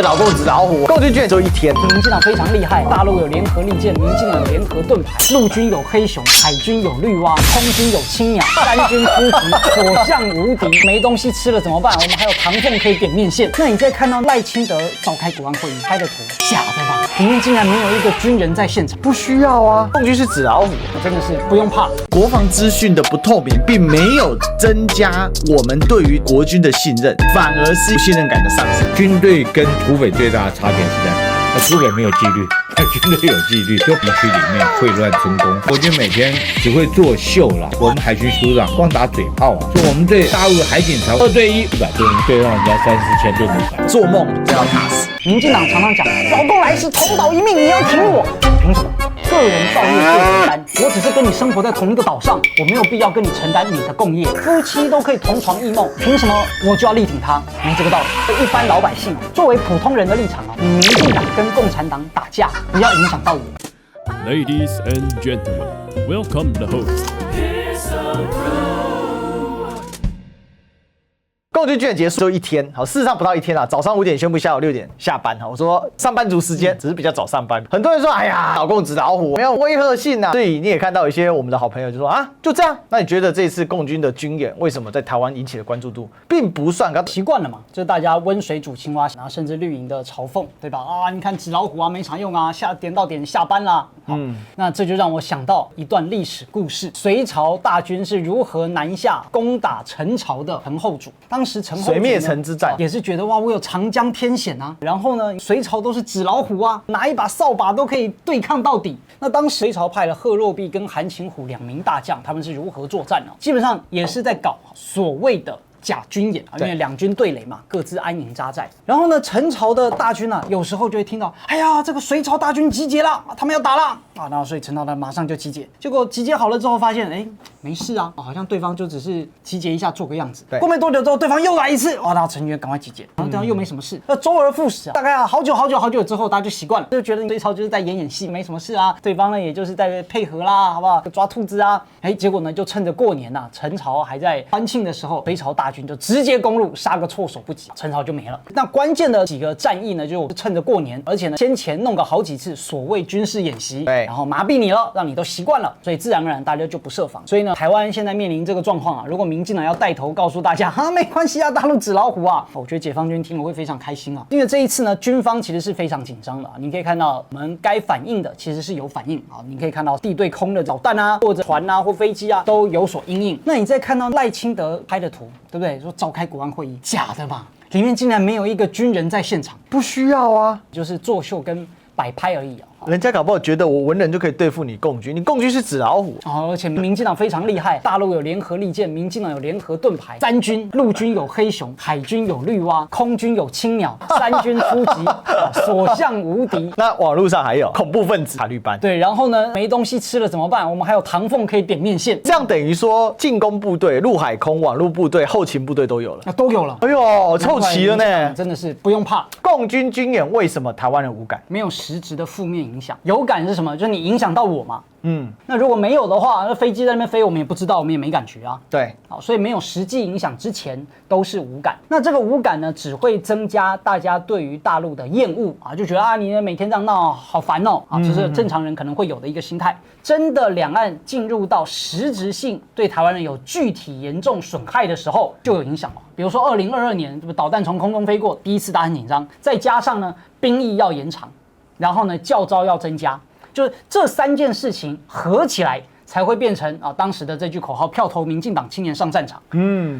老共纸老虎，共军居然只有一天。民进党非常厉害，大陆有联合利剑，民进党有联合盾牌，陆军有黑熊，海军有绿蛙，空军有青鸟，三军突击，所向无敌。没东西吃了怎么办？我们还有唐凤可以点面线。那你再看到赖清德召开国安会议拍的图，假的吧？里面竟然没有一个军人在现场，不需要啊，共军是纸老虎，真的是不用怕。国防资讯的不透明，并没有增加我们对于国军的信任，反而是不信任感的上升。军队跟土匪最大的差别是在哪？土匪没有纪律，军队有纪律，就营区里面溃乱成功。国军每天只会作秀啦，我们海军署长光打嘴炮啊，说我们对大陆的海警船2对1，100吨对让人家3、4千吨的船，做梦就要打死。民进党常常讲老共来时同岛一命，你要挺我，凭什么？个人造业最简单，我只是跟你生活在同一个岛上，我没有必要跟你承担你的共业。夫妻都可以同床异梦，凭什么我就要力挺他？没这个道理。对一般老百姓，作为普通人的立场你民进党跟共产党打架，不要影响到我。Ladies and gentlemen, welcome the host. 共军居然结束就一天，好，事实上不到一天啊，早上5点宣布，下午6点下班。我说上班族时间只是比较早上班。很多人说，哎呀，老共纸老虎没有威吓性啊。所以你也看到一些我们的好朋友就说啊，就这样。那你觉得这一次共军的军演为什么在台湾引起的关注度并不算高？习惯了嘛，就是大家温水煮青蛙，然后甚至绿营的嘲讽，对吧？啊，你看纸老虎啊，没啥用啊，点到点下班啦。那这就让我想到一段历史故事：隋朝大军是如何南下攻打陈朝的陈后主。当时陈后主水灭陈之战也是觉得哇，我有长江天险啊。然后呢，隋朝都是纸老虎啊，拿一把扫把都可以对抗到底。那当时隋朝派了贺若弼跟韩擒虎2名大将，他们是如何作战呢？基本上也是在搞所谓的假军演啊，因为两军对垒嘛，各自安营扎寨。然后呢，陈朝的大军啊，有时候就会听到，哎呀，这个隋朝大军集结了，他们要打了啊，然后所以陈朝呢马上就集结。结果集结好了之后，发现哎没事啊，好像对方就只是集结一下做个样子。过没多久之后，对方又来一次，然后成员赶快集结，然后对方又没什么事。那周而复始啊，大概好久之后，大家就习惯了，就觉得隋朝就是在演戏，没什么事啊。对方呢也就是在配合啦，好不好？抓兔子啊，结果呢就趁着过年呐，陈朝还在欢庆的时候，隋朝大军就直接攻入，杀个措手不及，陈朝就没了。那关键的几个战役呢，就趁着过年，而且呢先前弄个好几次所谓军事演习，然后麻痹你了，让你都习惯了，所以自然而然大家就不设防。所以呢，台湾现在面临这个状况啊，如果民进党要带头告诉大家，没关系啊，大陆纸老虎啊，我觉得解放军听了会非常开心啊，因为这一次呢，军方其实是非常紧张的啊。你可以看到我们该反应的其实是有反应啊，你可以看到地对空的导弹啊，或者船啊或飞机啊都有所因应。那你再看到赖清德拍的图，对不对？说召开国安会议，假的吧？里面竟然没有一个军人在现场，不需要啊，就是作秀跟摆拍而已啊。人家搞不好觉得我文人就可以对付你共军，你共军是纸老虎而且民进党非常厉害，大陆有联合利剑，民进党有联合盾牌，三军陆军有黑熊，海军有绿蛙，空军有青鸟，三军突击，所向无敌。那网络上还有恐怖分子塔利班，对，然后呢，没东西吃了怎么办？我们还有唐凤可以点面线，这样等于说进攻部队、陆海空、网络部队、后勤部队都有了，都有了。哎呦，凑齐了呢，真的是不用怕。共军军演为什么台湾人无感？没有实质的负面影响，有感是什么？就是你影响到我嘛。那如果没有的话，那飞机在那边飞，我们也不知道，我们也没感觉啊。对，好，所以没有实际影响之前都是无感。那这个无感呢，只会增加大家对于大陆的厌恶啊，就觉得啊，你每天这样闹，好烦哦啊，这是正常人可能会有的一个心态。真的两岸进入到实质性对台湾人有具体严重损害的时候，就有影响了。比如说2022年，这个导弹从空中飞过，第一次大家很紧张，再加上呢，兵役要延长，然后呢，教召要增加。就是这3件事情合起来，才会变成当时的这句口号：票投民进党，青年上战场。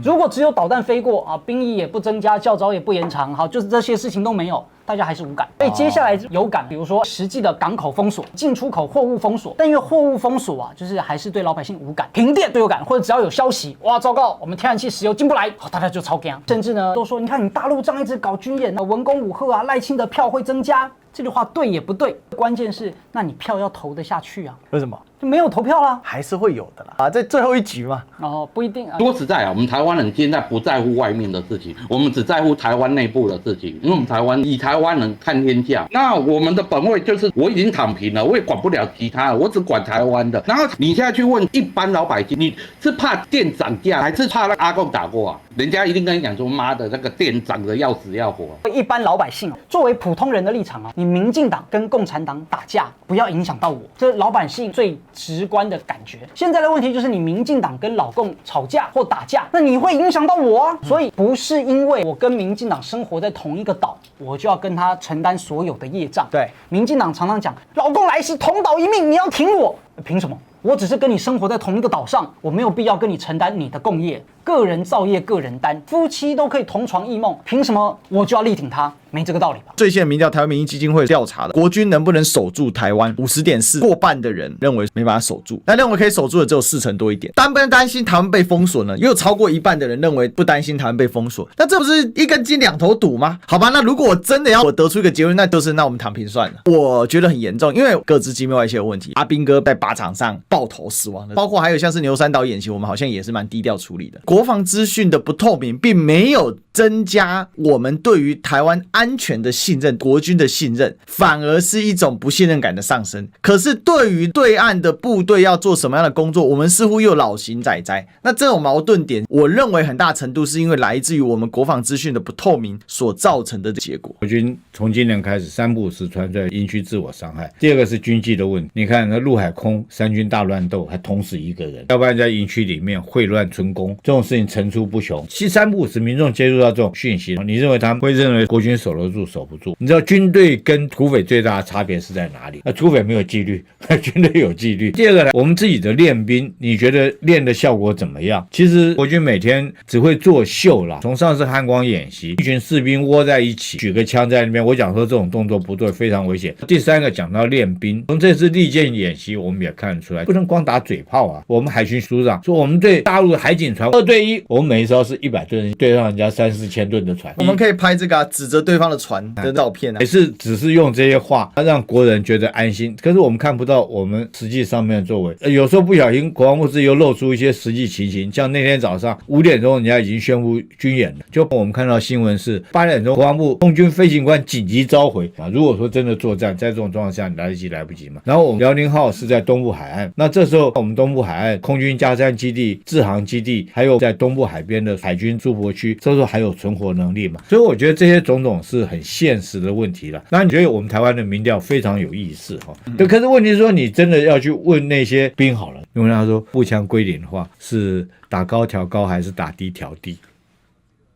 如果只有导弹飞过啊，兵役也不增加，教召也不延长，好，就是这些事情都没有，大家还是无感。所以接下来有感，比如说实际的港口封锁、进出口货物封锁，但因为货物封锁啊，就是还是对老百姓无感。停电最有感，或者只要有消息，哇，糟糕，我们天然气、石油进不来，大家就超惊。甚至呢，都说你看你大陆这样一直搞军演，文攻武吓啊，赖清德票会增加。这句话对也不对，关键是那你票要投得下去啊？为什么？就没有投票啦。还是会有的啦啊，在最后一局嘛。哦，不一定啊。说实在啊，我们台湾人现在不在乎外面的事情，我们只在乎台湾内部的事情，因为我们以台湾人看天下。那我们的本位就是我已经躺平了，我也管不了其他的，我只管台湾的。然后你现在去问一般老百姓，你是怕电涨价，还是怕那阿共打过啊？人家一定跟你讲说，妈的，那个电涨得要死要活。一般老百姓作为普通人的立场啊，你民进党跟共产党打架，不要影响到我，这是老百姓最直观的感觉。现在的问题就是你民进党跟老共吵架或打架，那你会影响到我啊。所以不是因为我跟民进党生活在同一个岛，我就要跟他承担所有的业障。对，民进党常常讲老共来袭，同岛一命，你要挺我，凭什么？我只是跟你生活在同一个岛上，我没有必要跟你承担你的共业，个人造业个人担，夫妻都可以同床异梦，凭什么我就要力挺他？没这个道理吧？最新的民调，台湾民意基金会调查的国军能不能守住台湾，50.4%，过半的人认为没办法守住，那认为可以守住的只有40%多一点。担不担心台湾被封锁呢？又有超过一半的人认为不担心台湾被封锁，那这不是一根筋两头堵吗？好吧，那如果我真的要我得出一个结论，那就是那我们躺平算了。我觉得很严重，因为各自机密外泄的问题，阿兵哥在靶场上爆头死亡的，包括还有像是牛山岛演习，我们好像也是蛮低调处理的。国防资讯的不透明，并没有增加我们对于台湾安全的信任，国军的信任，反而是一种不信任感的上升。可是对于对岸的部队要做什么样的工作，我们似乎又老型仔仔。那这种矛盾点，我认为很大程度是因为来自于我们国防资讯的不透明所造成的结果。国军从今年开始3不5时传出来营区自我伤害，第二个是军纪的问题。你看那陆海空三军大乱斗，还同死一个人，要不然在营区里面秽乱春宫，这种事情层出不穷。其实3不5时民众接触到这种讯息，你认为他们会认为国军守得住守不住？你知道军队跟土匪最大的差别是在哪里？土匪没有纪律，军队有纪律。第二个呢，我们自己的练兵，你觉得练的效果怎么样？其实国军每天只会作秀啦，从上次汉光演习，一群士兵窝在一起，举个枪在那边，我讲说这种动作不对，非常危险。第三个讲到练兵，从这次利剑演习我们也看得出来，不能光打嘴炮啊。我们海巡署长说，我们对大陆的海警船2对1，我们每一艘是100吨，对上人家3-4千吨的船，我们可以拍这个指责对方的船的照片啊，也是只是用这些话让国人觉得安心，可是我们看不到我们实际上面的作为。有时候不小心国防部自己又露出一些实际情形，像那天早上5点钟人家已经宣布军演了，就我们看到新闻是8点钟国防部空军飞行官紧急召回啊。如果说真的作战，在这种状况下你来得及来不及嘛？然后我们辽宁号是在东部海岸，那这时候我们东部海岸空军加山基地、制航基地，还有在东部海边的海军驻泊区，这时候还有存活能力嘛？所以我觉得这些种种是很现实的问题了。那你觉得我们台湾的民调非常有意思哈？对，可是问题是说你真的要去问那些兵好了，因为他说步枪归零的话是打高调高还是打低调低？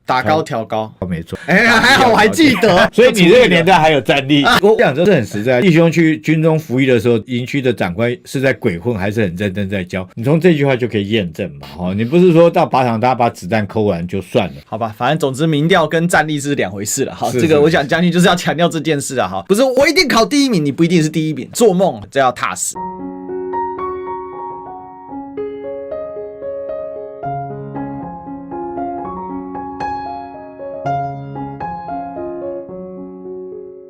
打高调高，没错。哎，还好我还记得，所以你这个年代还有战力。我讲这是很实在。弟兄去军中服役的时候，营区的长官是在鬼混还是很认真在教？你从这句话就可以验证嘛。你不是说到靶场大家把子弹抠完就算了？好吧，反正总之民调跟战力是两回事了。好，是这个我想将军就是要强调这件事啊。哈，不是我一定考第1名，你不一定是第1名，做梦这要踏实。